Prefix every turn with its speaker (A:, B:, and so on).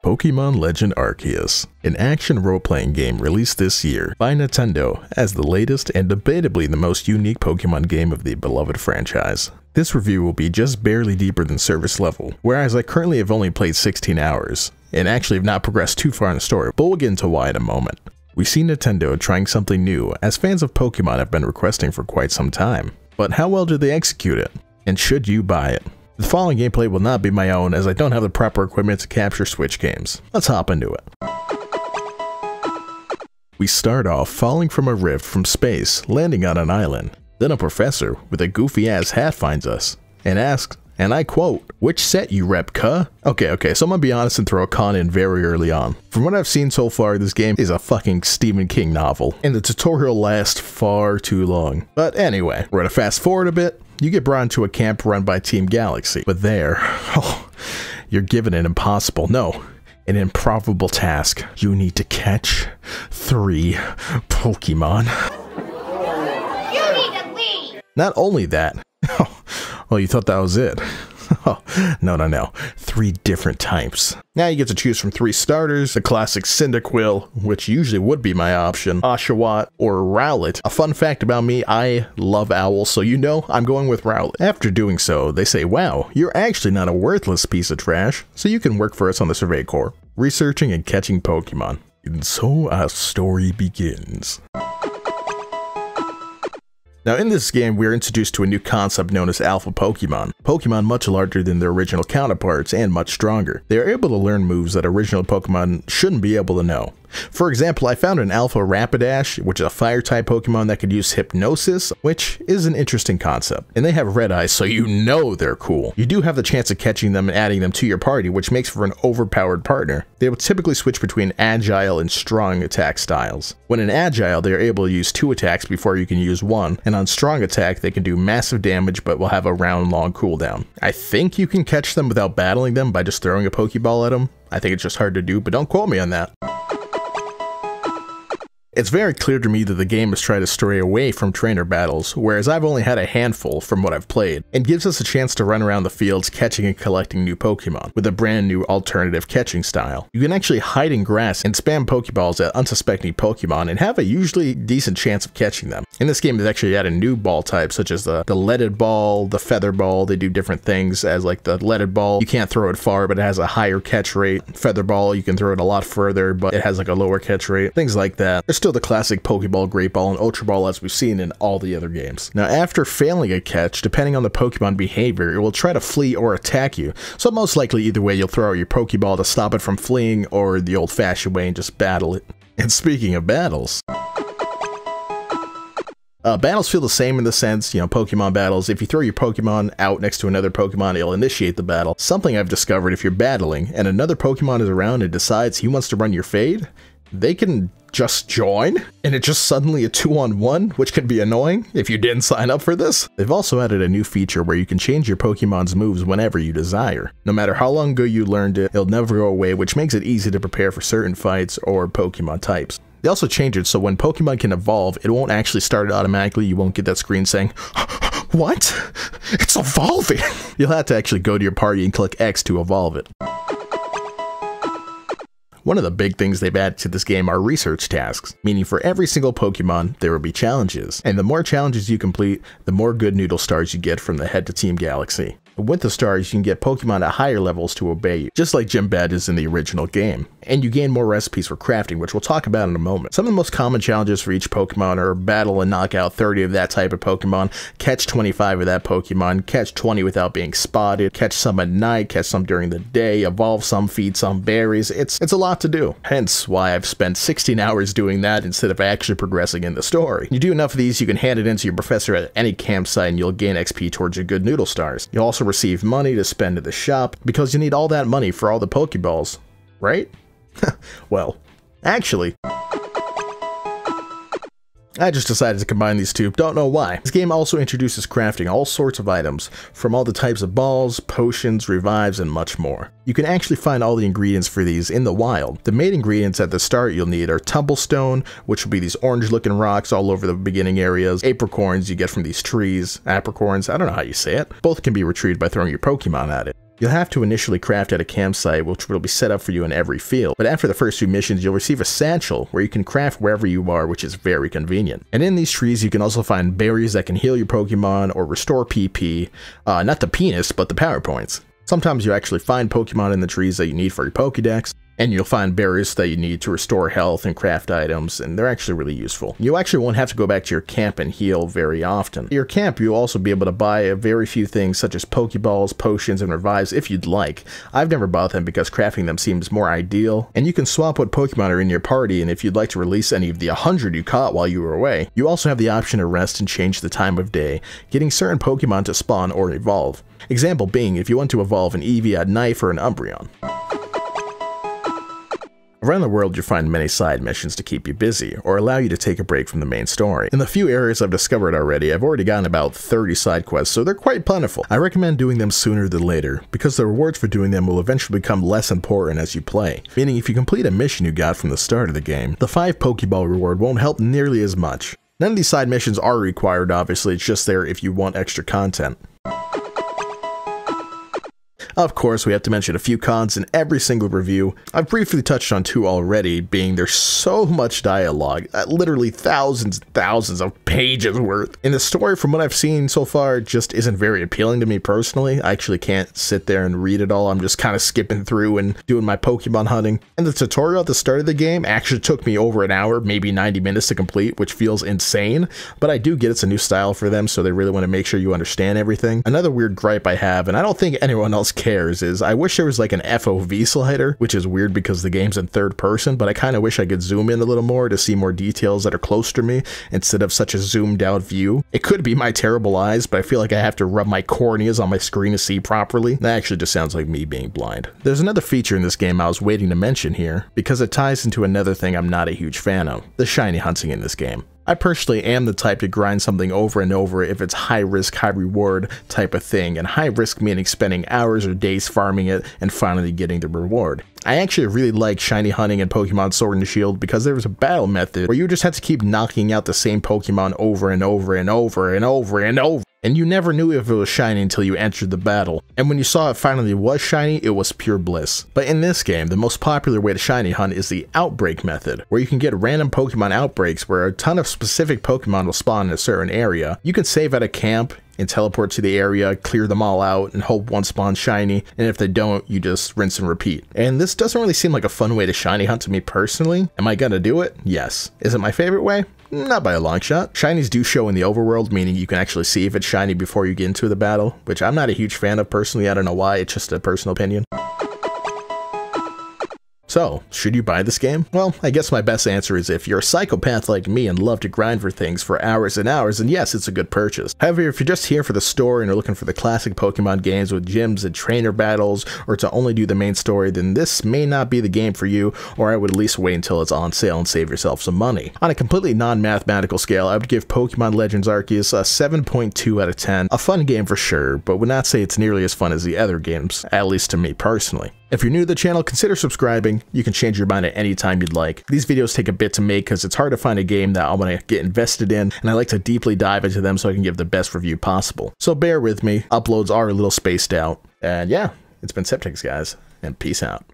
A: Pokémon Legend Arceus, an action role-playing game released this year by Nintendo as the latest and debatably the most unique Pokémon game of the beloved franchise. This review will be just barely deeper than service level, whereas I currently have only played 16 hours, and actually have not progressed too far in the story, but we'll get into why in a moment. We see Nintendo trying something new, as fans of Pokémon have been requesting for quite some time. But how well did they execute it? And should you buy it? The following gameplay will not be my own, as I don't have the proper equipment to capture Switch games. Let's hop into it. We start off falling from a rift from space, landing on an island. Then a professor with a goofy ass hat finds us, and asks, and I quote, "Which set you rep, cuh?" Okay, so I'm gonna be honest and throw a con in very early on. From what I've seen so far, this game is a fucking Stephen King novel, and the tutorial lasts far too long. But anyway, we're gonna fast forward a bit. You get brought into a camp run by Team Galaxy, but there, you're given an impossible, no, an improbable task. You need to catch 3 Pokemon.
B: You need to leave!
A: Not only that, well, you thought that was it. No. 3 different types. Now you get to choose from 3 starters, the classic Cyndaquil, which usually would be my option, Oshawott, or Rowlet. A fun fact about me, I love owls, so you know I'm going with Rowlet. After doing so, they say, wow, you're actually not a worthless piece of trash, so you can work for us on the Survey Corps, researching and catching Pokemon. And so our story begins. Now in this game, we are introduced to a new concept known as Alpha Pokemon. Pokemon much larger than their original counterparts and much stronger. They are able to learn moves that original Pokemon shouldn't be able to know. For example, I found an Alpha Rapidash, which is a Fire-type Pokemon that could use Hypnosis, which is an interesting concept. And they have red eyes, so you know they're cool. You do have the chance of catching them and adding them to your party, which makes for an overpowered partner. They will typically switch between Agile and Strong attack styles. When in Agile, they are able to use 2 attacks before you can use 1, and on Strong attack, they can do massive damage but will have a round-long cooldown. I think you can catch them without battling them by just throwing a Pokeball at them. I think it's just hard to do, but don't quote me on that. It's very clear to me that the game is trying to stray away from trainer battles, whereas I've only had a handful from what I've played, and gives us a chance to run around the fields catching and collecting new Pokemon, with a brand new alternative catching style. You can actually hide in grass and spam Pokeballs at unsuspecting Pokemon and have a usually decent chance of catching them. In this game, they've actually added new ball types, such as the leaded ball, the feather ball. They do different things, as like the leaded ball, you can't throw it far, but it has a higher catch rate. Feather ball, you can throw it a lot further, but it has like a lower catch rate. Things like that. There's still the classic Pokeball, Great Ball, and Ultra Ball as we've seen in all the other games. Now, after failing a catch, depending on the Pokemon behavior, it will try to flee or attack you. So most likely either way, you'll throw out your Pokeball to stop it from fleeing, or the old-fashioned way and just battle it. And speaking of battles, battles feel the same in the sense, Pokemon battles, if you throw your Pokemon out next to another Pokemon, it'll initiate the battle. Something I've discovered, if you're battling, and another Pokemon is around and decides he wants to run your fade, they can just join, and it's just suddenly a 2-on-1, which can be annoying if you didn't sign up for this. They've also added a new feature where you can change your Pokemon's moves whenever you desire. No matter how long ago you learned it, it'll never go away, which makes it easy to prepare for certain fights or Pokemon types. They also changed it so when Pokemon can evolve, it won't actually start automatically. You won't get that screen saying, "What? It's evolving!" You'll have to actually go to your party and click X to evolve it. One of the big things they've added to this game are research tasks, meaning for every single Pokemon, there will be challenges. And the more challenges you complete, the more good noodle stars you get from the head to Team Galaxy. With the stars, you can get Pokemon at higher levels to obey you, just like gym badges in the original game. And you gain more recipes for crafting, which we'll talk about in a moment. Some of the most common challenges for each Pokemon are battle and knock out 30 of that type of Pokemon, catch 25 of that Pokemon, catch 20 without being spotted, catch some at night, catch some during the day, evolve some, feed some berries. It's a lot to do. Hence why I've spent 16 hours doing that instead of actually progressing in the story. You do enough of these, you can hand it in to your professor at any campsite and you'll gain XP towards your good noodle stars. You'll also receive money to spend at the shop because you need all that money for all the Pokeballs, right? Well, actually, I just decided to combine these two, don't know why. This game also introduces crafting all sorts of items, from all the types of balls, potions, revives, and much more. You can actually find all the ingredients for these in the wild. The main ingredients at the start you'll need are Tumblestone, which will be these orange looking rocks all over the beginning areas, apricorns you get from these trees, apricorns, I don't know how you say it. Both can be retrieved by throwing your Pokemon at it. You'll have to initially craft at a campsite, which will be set up for you in every field, but after the first few missions, you'll receive a satchel where you can craft wherever you are, which is very convenient. And in these trees, you can also find berries that can heal your Pokemon or restore PP, not the penis, but the power points. Sometimes you actually find Pokemon in the trees that you need for your Pokédex, and you'll find berries that you need to restore health and craft items, and they're actually really useful. You actually won't have to go back to your camp and heal very often. At your camp, you'll also be able to buy a very few things such as Pokeballs, potions, and revives if you'd like. I've never bought them because crafting them seems more ideal, and you can swap what Pokemon are in your party, and if you'd like to release any of the 100 you caught while you were away, you also have the option to rest and change the time of day, getting certain Pokemon to spawn or evolve. Example being if you want to evolve an Eevee, a Knife, or an Umbreon. Around the world, you'll find many side missions to keep you busy, or allow you to take a break from the main story. In the few areas I've discovered already, I've already gotten about 30 side quests, so they're quite plentiful. I recommend doing them sooner than later, because the rewards for doing them will eventually become less important as you play. Meaning if you complete a mission you got from the start of the game, the 5 Pokeball reward won't help nearly as much. None of these side missions are required, obviously, it's just there if you want extra content. Of course, we have to mention a few cons in every single review. I've briefly touched on 2 already, being there's so much dialogue, literally thousands and thousands of pages worth. And the story, from what I've seen so far, just isn't very appealing to me personally. I actually can't sit there and read it all. I'm just kind of skipping through and doing my Pokemon hunting. And the tutorial at the start of the game actually took me over an hour, maybe 90 minutes to complete, which feels insane. But I do get it's a new style for them, so they really want to make sure you understand everything. Another weird gripe I have, and I don't think anyone else cares, is I wish there was like an FOV slider, which is weird because the game's in third person, but I kind of wish I could zoom in a little more to see more details that are close to me instead of such a zoomed out view. It could be my terrible eyes, but I feel like I have to rub my corneas on my screen to see properly. That actually just sounds like me being blind. There's another feature in this game I was waiting to mention here, because it ties into another thing I'm not a huge fan of, the shiny hunting in this game. I personally am the type to grind something over and over if it's high risk, high reward type of thing, and high risk meaning spending hours or days farming it and finally getting the reward. I actually really like shiny hunting in Pokemon Sword and Shield because there was a battle method where you just had to keep knocking out the same Pokemon over and over and over and over and over. And you never knew if it was shiny until you entered the battle. And when you saw it finally was shiny, it was pure bliss. But in this game, the most popular way to shiny hunt is the outbreak method, where you can get random Pokemon outbreaks where a ton of specific Pokemon will spawn in a certain area. You can save at a camp and teleport to the area, clear them all out, and hope one spawns shiny, and if they don't, you just rinse and repeat. And this doesn't really seem like a fun way to shiny hunt to me personally. Am I gonna do it? Yes. Is it my favorite way? Not by a long shot. Shinies do show in the overworld, meaning you can actually see if it's shiny before you get into the battle, which I'm not a huge fan of personally. I don't know why, it's just a personal opinion. So, should you buy this game? Well, I guess my best answer is if you're a psychopath like me and love to grind for things for hours and hours, then yes, it's a good purchase. However, if you're just here for the story and are looking for the classic Pokemon games with gyms and trainer battles, or to only do the main story, then this may not be the game for you, or I would at least wait until it's on sale and save yourself some money. On a completely non-mathematical scale, I would give Pokemon Legends Arceus a 7.2 out of 10. A fun game for sure, but would not say it's nearly as fun as the other games, at least to me personally. If you're new to the channel, consider subscribing. You can change your mind at any time you'd like. These videos take a bit to make because it's hard to find a game that I want to get invested in, and I like to deeply dive into them so I can give the best review possible. So bear with me, uploads are a little spaced out. And yeah, it's been Cemtex, guys, and peace out.